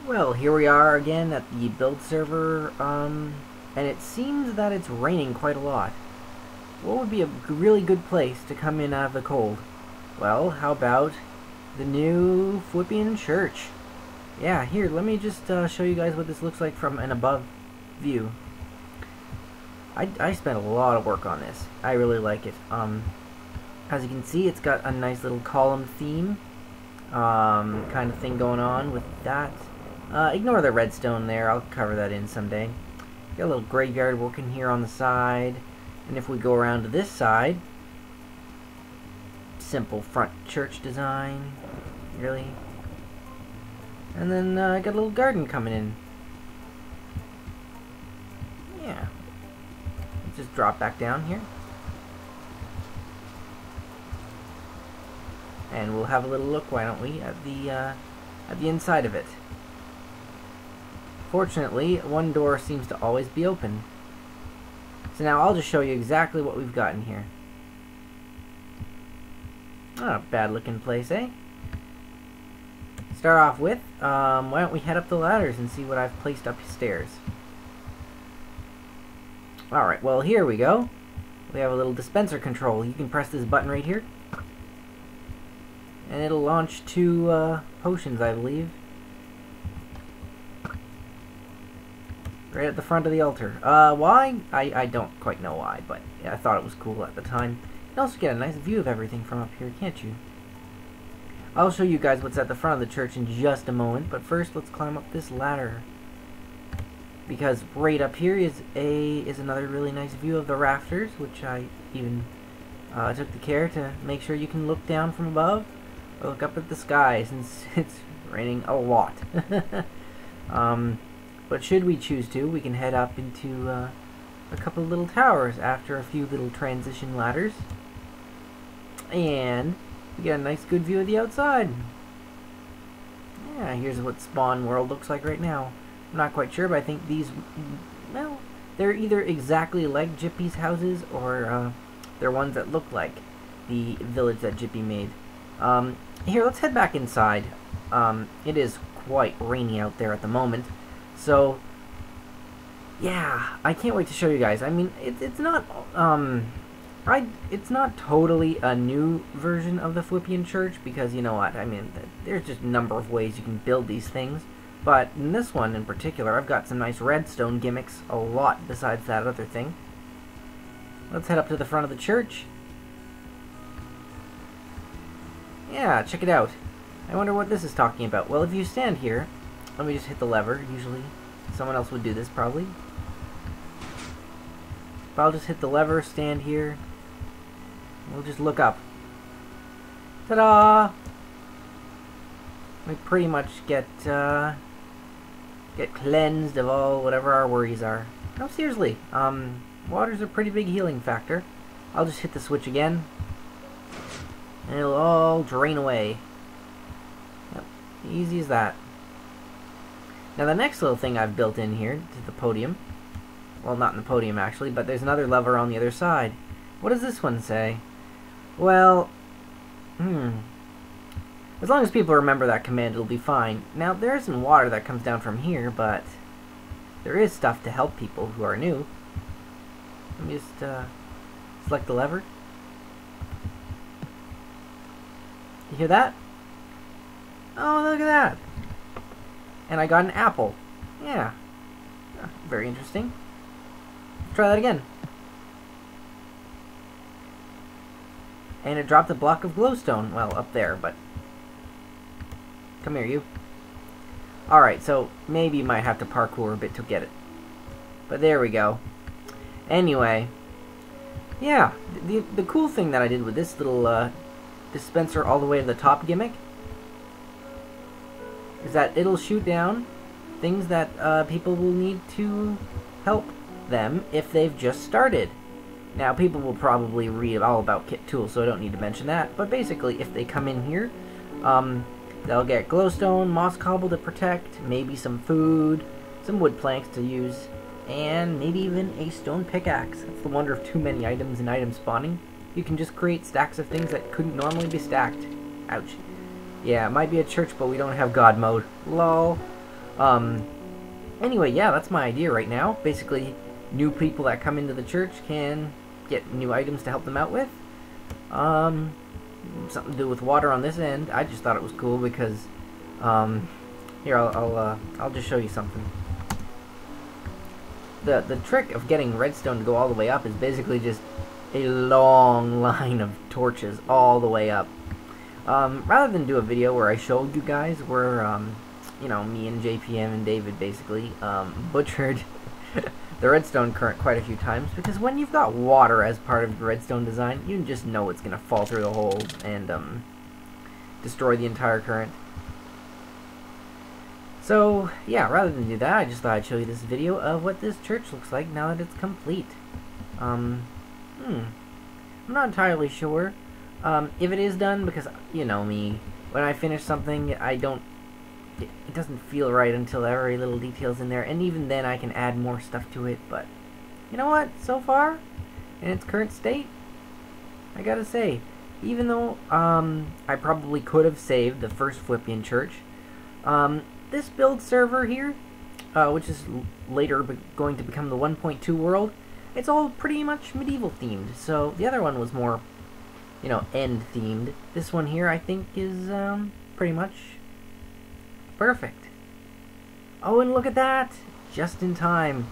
Well, here we are again at the build server, and it seems that it's raining quite a lot. What would be a really good place to come in out of the cold? Well, how about the new Fwippian Church? Yeah, here, let me just show you guys what this looks like from an above view. I spent a lot of work on this. I really like it. As you can see, it's got a nice little column theme kind of thing going on with that. Ignore the redstone there, I'll cover that in someday. Got a little graveyard working here on the side. And if we go around to this side, simple front church design, really. And then I got a little garden coming in. Yeah. Let's just drop back down here. And we'll have a little look, why don't we, at the inside of it. Fortunately, one door seems to always be open. So now I'll just show you exactly what we've got in here. Not a bad looking place, eh? Start off with, why don't we head up the ladders and see what I've placed upstairs. Alright, well here we go. We have a little dispenser control. You can press this button right here. And it'll launch two potions, I believe. Right at the front of the altar. Why? I don't quite know why, but yeah, I thought it was cool at the time. You can also get a nice view of everything from up here, can't you? I'll show you guys what's at the front of the church in just a moment, but first let's climb up this ladder. Because right up here is another really nice view of the rafters, which I even took the care to make sure you can look down from above or look up at the sky since it's raining a lot. But should we choose to, we can head up into a couple of little towers after a few little transition ladders. And we get a nice good view of the outside. Yeah, here's what Spawn World looks like right now. I'm not quite sure, but I think these, well, they're either exactly like Jippy's houses or they're ones that look like the village that Jippy made. Here, let's head back inside. It is quite rainy out there at the moment. So, yeah, I can't wait to show you guys. I mean, it's not totally a new version of the Fwippian Church, because you know what, I mean, there's just a number of ways you can build these things. But in this one in particular, I've got some nice redstone gimmicks, a lot besides that other thing. Let's head up to the front of the church. Yeah, check it out. I wonder what this is talking about. Well, if you stand here, let me just hit the lever. Usually someone else would do this, probably. But I'll just hit the lever, stand here. We'll just look up. Ta-da! We pretty much get cleansed of all whatever our worries are. No, seriously. Water's a pretty big healing factor. I'll just hit the switch again. And it'll all drain away. Yep, easy as that. Now the next little thing I've built in here to the podium, well, not in the podium actually, but there's another lever on the other side. What does this one say? Well, as long as people remember that command, it'll be fine. Now there isn't water that comes down from here, but there is stuff to help people who are new. Let me just select the lever. You hear that? Oh, look at that! And I got an apple. Yeah. Very interesting. Try that again. And it dropped a block of glowstone. Well, up there, but... Come here, you. Alright, so maybe you might have to parkour a bit to get it. But there we go. Anyway. Yeah, the cool thing that I did with this little dispenser all the way to the top gimmick is that it'll shoot down things that people will need to help them if they've just started. Now, people will probably read all about kit tools, so I don't need to mention that. But basically, if they come in here, they'll get glowstone, moss cobble to protect, maybe some food, some wood planks to use, and maybe even a stone pickaxe. That's the wonder of too many items in item spawning. You can just create stacks of things that couldn't normally be stacked. Ouch. Yeah, it might be a church, but we don't have God mode. Lol. Anyway, yeah, that's my idea right now. Basically, new people that come into the church can get new items to help them out with. Something to do with water on this end. I just thought it was cool because, here, I'll just show you something. The trick of getting redstone to go all the way up is basically just a long line of torches all the way up. Rather than do a video where I showed you guys where, you know, me and JPM and David basically butchered the redstone current quite a few times, because when you've got water as part of the redstone design, you just know it's going to fall through the hole and destroy the entire current. So, yeah, rather than do that, I just thought I'd show you this video of what this church looks like now that it's complete. I'm not entirely sure if it is done, because, you know me, when I finish something, it doesn't feel right until every little detail's in there, and even then I can add more stuff to it. But you know what? So far, in its current state, I gotta say, even though I probably could have saved the first Fwippian Church, this build server here, which is later going to become the 1.2 world, it's all pretty much medieval themed. So the other one was more, you know, end themed. This one here, I think, is pretty much perfect. Oh, and look at that! Just in time.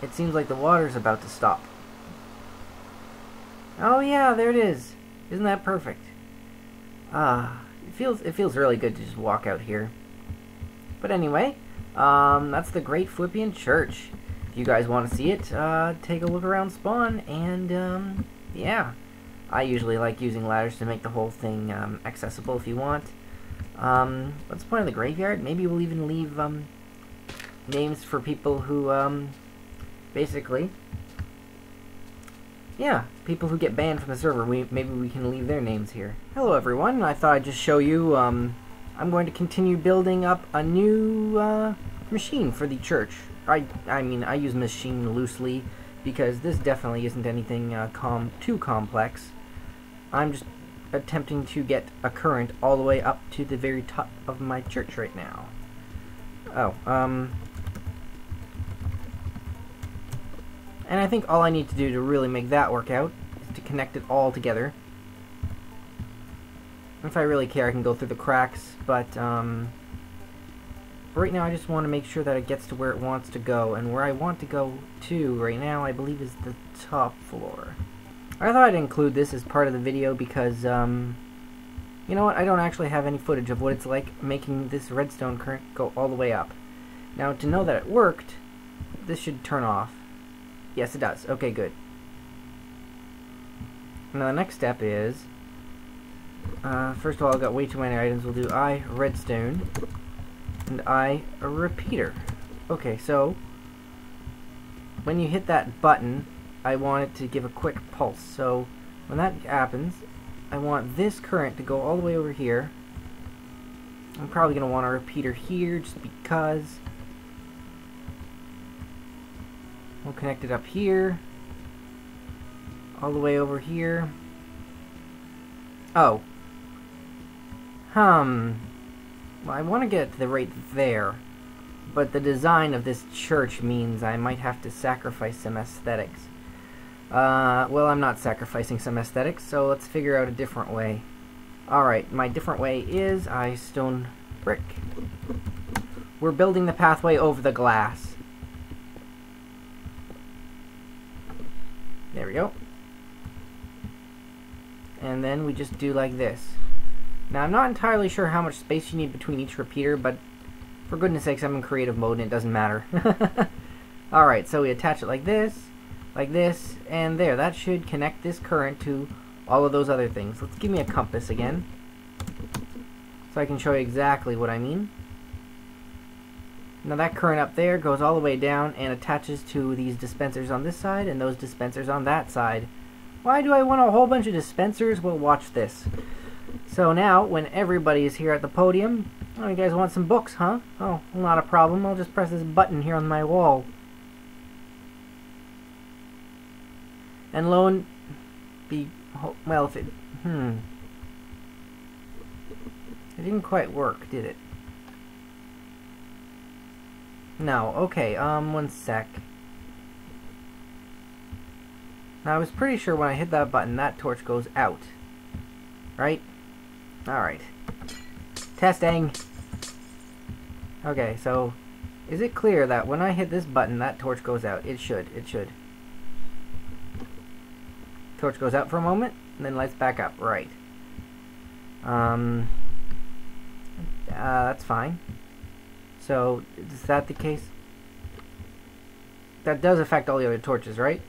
It seems like the water's about to stop. Oh yeah, there it is. Isn't that perfect? It feels really good to just walk out here. But anyway, that's the Great Fwippian Church. If you guys want to see it, take a look around spawn, and yeah. I usually like using ladders to make the whole thing accessible if you want. What's the point of the graveyard? Maybe we'll even leave names for people who basically, yeah, people who get banned from the server. Maybe we can leave their names here. Hello everyone, I thought I'd just show you, I'm going to continue building up a new machine for the church. I mean, I use machine loosely because this definitely isn't anything too complex. I'm just attempting to get a current all the way up to the very top of my church right now. Oh, and I think all I need to do to really make that work out is to connect it all together. If I really care, I can go through the cracks, but right now I just want to make sure that it gets to where it wants to go, and where I want to go to right now, I believe, is the top floor. I thought I'd include this as part of the video because, you know what, I don't actually have any footage of what it's like making this redstone current go all the way up. Now, to know that it worked, this should turn off. Yes, it does. Okay, good. Now, the next step is, first of all, I've got way too many items. We'll do I, redstone, and I, a repeater. Okay, so, when you hit that button, I want it to give a quick pulse. So when that happens, I want this current to go all the way over here. I'm probably going to want a repeater here just because. We'll connect it up here, all the way over here. Oh. Well, I want to get it to the right there, but the design of this church means I might have to sacrifice some aesthetics. Well, I'm not sacrificing some aesthetics, so let's figure out a different way. Alright, my different way is I stone brick. We're building the pathway over the glass. There we go. And then we just do like this. Now, I'm not entirely sure how much space you need between each repeater, but for goodness sakes, I'm in creative mode and it doesn't matter. Alright, so we attach it like this, and there. That should connect this current to all of those other things. Let's give me a compass again, so I can show you exactly what I mean. Now that current up there goes all the way down and attaches to these dispensers on this side and those dispensers on that side. Why do I want a whole bunch of dispensers? Well, watch this. So now, when everybody is here at the podium, oh, you guys want some books, huh? Oh, well, not a problem. I'll just press this button here on my wall. And lo and well, if it, it didn't quite work, did it? No, okay, one sec. Now, I was pretty sure when I hit that button, that torch goes out. Right? Alright. Testing! Okay, so, is it clear that when I hit this button, that torch goes out? It should. Torch goes out for a moment, and then lights back up. Right. That's fine. So, is that the case? That does affect all the other torches, right?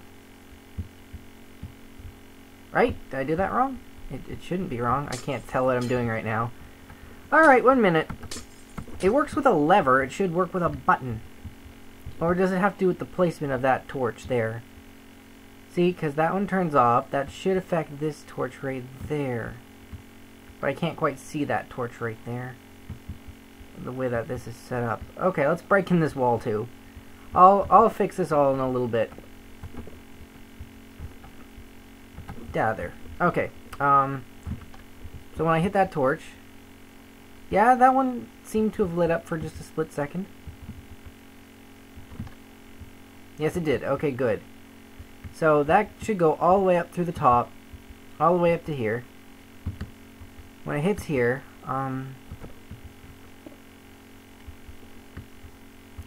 Right? Did I do that wrong? It shouldn't be wrong. I can't tell what I'm doing right now. Alright, 1 minute. It works with a lever. It should work with a button. Or does it have to do with the placement of that torch there? See, because that one turns off. That should affect this torch right there. But I can't quite see that torch right there. The way that this is set up. Okay, let's break in this wall too. I'll fix this all in a little bit. Yeah, there. Okay. So when I hit that torch, yeah, that one seemed to have lit up for just a split second. Yes, it did. Okay, good. So that should go all the way up through the top, all the way up to here. When it hits here,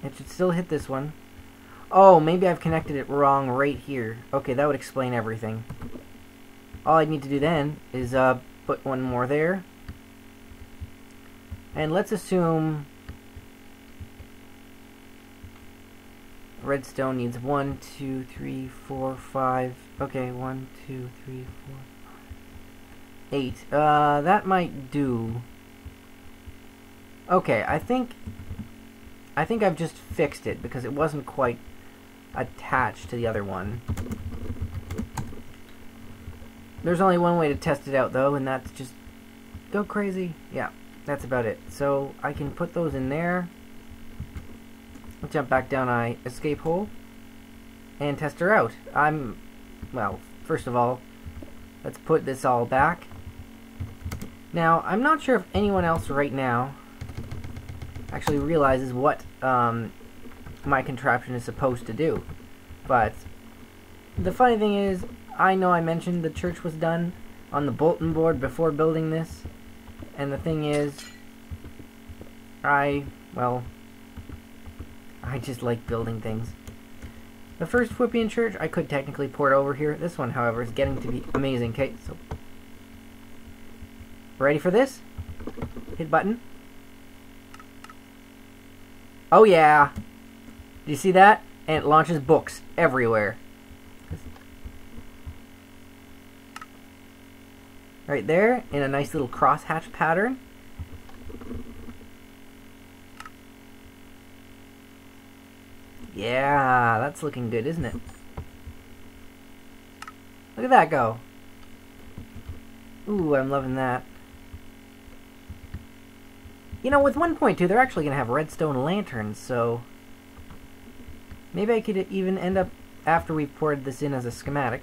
it should still hit this one. Oh, maybe I've connected it wrong right here. Okay, that would explain everything. All I need to do then is put one more there. And let's assume redstone needs 1, 2, 3, 4, 5. Okay, 1, 2, 3, 4, 5, 8. That might do. Okay, I think I've just fixed it because it wasn't quite attached to the other one. There's only one way to test it out though, and that's just go crazy. Yeah, that's about it. So I can put those in there. I'll jump back down my escape hole and test her out. Well, first of all, let's put this all back. Now, I'm not sure if anyone else right now actually realizes what my contraption is supposed to do. But the funny thing is, I know I mentioned the church was done on the bulletin board before building this. And the thing is, I just like building things. The first Fwippian Church, I could technically port over here. This one, however, is getting to be amazing. Okay, so ready for this? Hit button. Oh yeah! Do you see that? And it launches books everywhere. Right there, in a nice little crosshatch pattern. Yeah, that's looking good, isn't it? Look at that go. Ooh, I'm loving that. You know, with 1.2, they're actually going to have redstone lanterns, so maybe I could even end up, after we've poured this in as a schematic,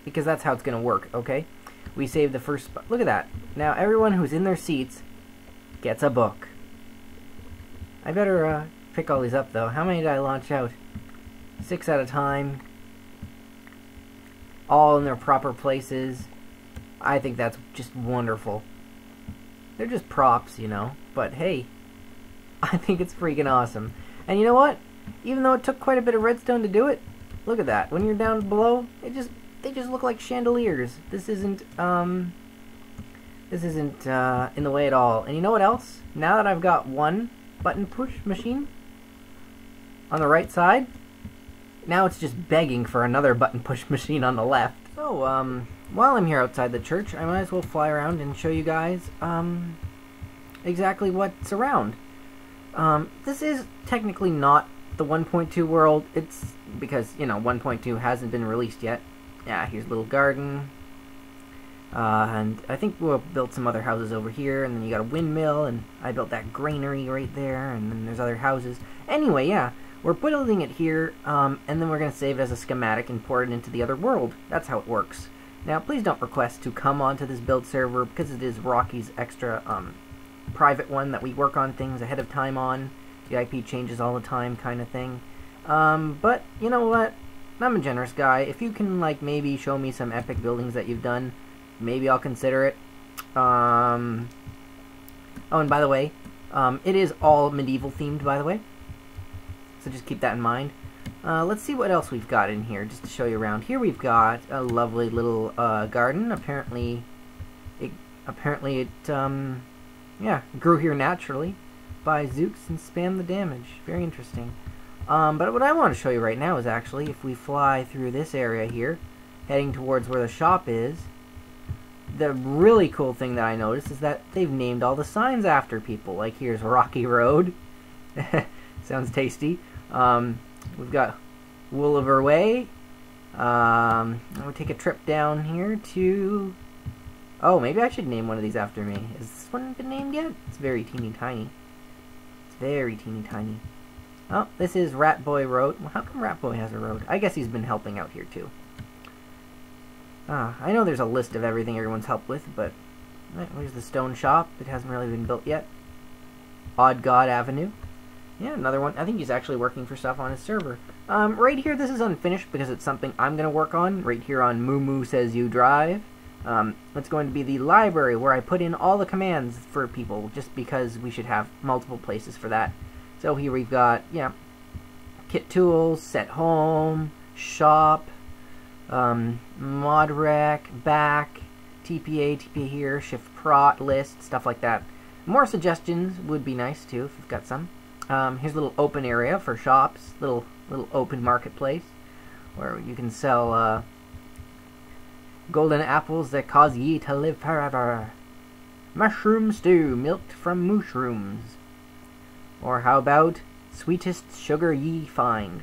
because that's how it's going to work, okay? We save the first spot. Look at that. Now, everyone who's in their seats gets a book. I better pick all these up, though. How many did I launch out? 6 at a time. All in their proper places. I think that's just wonderful. They're just props, you know. But hey, I think it's freaking awesome. And you know what? Even though it took quite a bit of redstone to do it, look at that. When you're down below, they just look like chandeliers. This isn't in the way at all. And you know what else? Now that I've got one button push machine on the right side, now it's just begging for another button push machine on the left. So, while I'm here outside the church, I might as well fly around and show you guys exactly what's around. This is technically not the 1.2 world. It's because, you know, 1.2 hasn't been released yet. Yeah, here's a little garden. And I think we'll build some other houses over here, and then you got a windmill, and I built that granary right there, and then there's other houses. Anyway, yeah, we're building it here, and then we're going to save it as a schematic and port it into the other world. That's how it works. Now, please don't request to come onto this build server, because it is Rocky's extra private one that we work on things ahead of time on. the IP changes all the time kind of thing. But, you know what? I'm a generous guy. If you can, like, maybe show me some epic buildings that you've done, maybe I'll consider it. Oh, and by the way, it is all medieval themed, by the way. So just keep that in mind. Let's see what else we've got in here, just to show you around. Here we've got a lovely little garden. Apparently it yeah, grew here naturally by Zooks and spammed the damage. Very interesting. But what I want to show you right now is actually, if we fly through this area here, heading towards where the shop is, the really cool thing that I noticed is that they've named all the signs after people. Like, here's Rocky Road. Sounds tasty. We've got Wooliver Way. I'm going to take a trip down here to... Oh, maybe I should name one of these after me. Has this one been named yet? It's very teeny tiny. It's very teeny tiny. Oh, this is Rat Boy Road. Well, how come Rat Boy has a road? I guess he's been helping out here, too. I know there's a list of everything everyone's helped with, but... There's the stone shop. It hasn't really been built yet. Odd God Avenue. Yeah, another one. I think he's actually working for stuff on his server. Right here, this is unfinished because it's something I'm going to work on. Right here on Moo Moo Says You Drive. It's going to be the library where I put in all the commands for people, just because we should have multiple places for that. So here we've got, yeah, kit tools, set home, shop, mod rec, back, TPA here, shift prot, list, stuff like that. More suggestions would be nice too, if you've got some. Here's a little open area for shops, little open marketplace, where you can sell, golden apples that cause ye to live forever. Mushroom stew, milked from mushrooms. Or how about sweetest sugar ye find?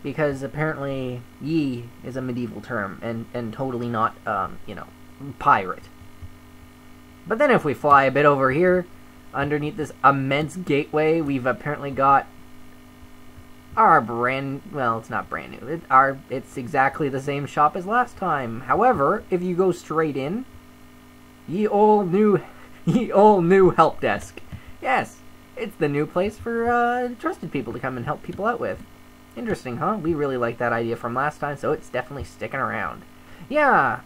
Because apparently ye is a medieval term, and totally not, you know, pirate. But then if we fly a bit over here, underneath this immense gateway, we've apparently got our well, it's not brand new. It's exactly the same shop as last time. However, if you go straight in, ye all new help desk. Yes, it's the new place for trusted people to come and help people out with. Interesting, huh? We really like that idea from last time, so it's definitely sticking around. Yeah,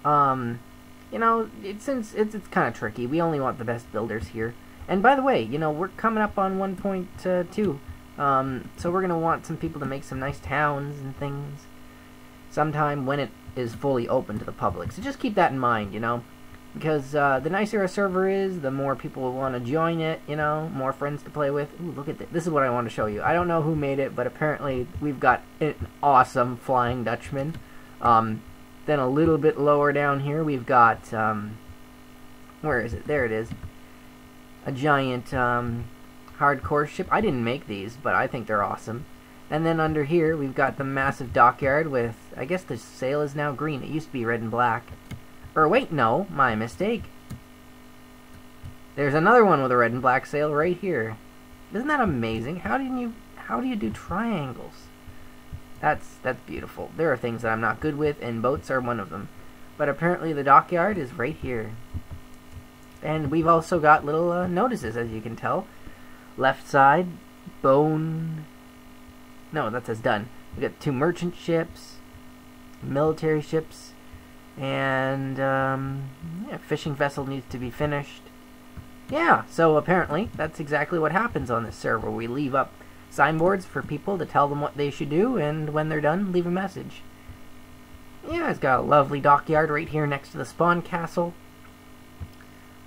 you know, since it's kind of tricky. We only want the best builders here. And by the way, you know, we're coming up on 1.2. So we're going to want some people to make some nice towns and things sometime when it is fully open to the public. So just keep that in mind, you know, because the nicer a server is, the more people will want to join it, you know, more friends to play with. Ooh, look at this. This is what I want to show you. I don't know who made it, but apparently we've got an awesome Flying Dutchman. Then a little bit lower down here, we've got, where is it? There it is. A giant, hardcore ship. I didn't make these, but I think they're awesome. And then under here, we've got the massive dockyard with, I guess the sail is now green. It used to be red and black. Or wait, no, my mistake. There's another one with a red and black sail right here. Isn't that amazing? How do you do triangles? That's beautiful. There are things that I'm not good with, and boats are one of them. But apparently the dockyard is right here. And we've also got little notices, as you can tell. Left side, bone... No, that says done. We've got 2 merchant ships, military ships, and yeah, fishing vessel needs to be finished. Yeah, so apparently that's exactly what happens on this server. We leave up signboards for people to tell them what they should do, and when they're done, leave a message. Yeah, it's got a lovely dockyard right here next to the spawn castle.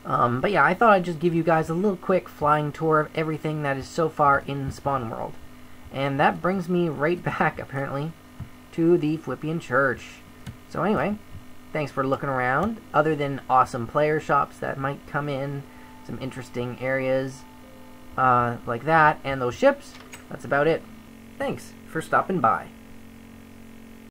But yeah, I thought I'd just give you guys a little quick flying tour of everything that is so far in Spawn World. And that brings me right back, apparently, to the Fwippian Church. So anyway, thanks for looking around. Other than awesome player shops that might come in, some interesting areas like that, and those ships, that's about it. Thanks for stopping by.